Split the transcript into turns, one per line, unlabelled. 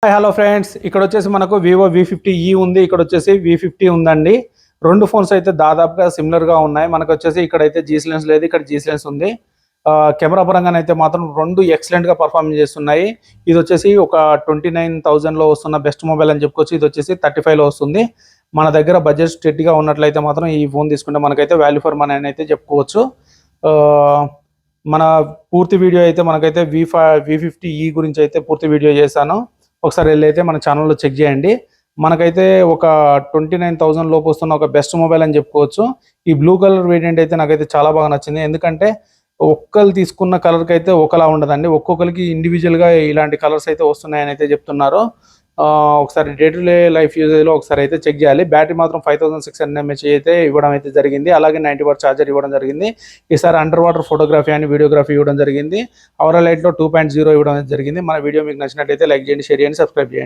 Hi hello friends, ఇక్కడ వచ్చేసి మనకు వివో V50e ఉంది, ఇక్కడ వచ్చేసి V50 ఉందండి. రెండు ఫోన్స్ అయితే దాదాపుగా సిమిలర్ గా ఉన్నాయి. మనకు వచ్చేసి ఇక్కడైతే జీ లెన్స్ లేదు, ఇక్కడ జీ లెన్స్ ఉంది. కెమెరా పరంగానైతే మాత్రం రెండు ఎక్సలెంట్ గా పర్ఫార్మ్ చేస్తున్నాయి. ఇది వచ్చేసి ఒక 29,000 లో వస్తున్న బెస్ట్ మొబైల్ అని చెప్పుకోవచ్చు. ఇది వచ్చేసి 35 లో వస్తుంది. మన దగ్గర బడ్జెట్ స్ట్రిక్ట్ గా ఉన్నట్లయితే మాత్రం ఈ ఫోన్ తీసుకుంటే మనకైతే వాల్యూ ఫర్ మనీ అని అయితే చెప్పుకోవచ్చు. మన పూర్తి వీడియో అయితే మనకైతే V50e గురించి అయితే పూర్తి వీడియో చేశాను. ఒకసారి వెళ్ళైతే మన ఛానల్లో చెక్ చేయండి. మనకైతే ఒక 29,000 లోపు వస్తున్న ఒక బెస్ట్ మొబైల్ అని చెప్పుకోవచ్చు. ఈ బ్లూ కలర్ వేరియంట్ అయితే నాకైతే చాలా బాగా నచ్చింది. ఎందుకంటే ఒక్కరు తీసుకున్న కలర్కి అయితే ఒకలా ఉండదండి, ఒక్కొక్కరికి ఇండివిజువల్గా ఇలాంటి కలర్స్ అయితే వస్తున్నాయని అయితే చెప్తున్నారు. ఒకసారి డే టు డే లైఫ్ యూజేజ్లో ఒకసారి అయితే చెక్ చేయాలి. బ్యాటరీ మాత్రం 5600 mAh అయితే ఇవ్వడం అయితే జరిగింది. అలాగే 90W ఛార్జర్ ఇవ్వడం జరిగింది. ఈసారి అండర్ వాటర్ ఫోటోగ్రఫీ అని వీడియోగ్రఫీ ఇవ్వడం జరిగింది. అవరా లైట్లో 2.0 ఇవ్వడం జరిగింది. మన వీడియో మీకు నచ్చినట్లయితే లైక్ చేయండి, షేర్ చేయండి, సబ్స్క్రైబ్ చేయండి.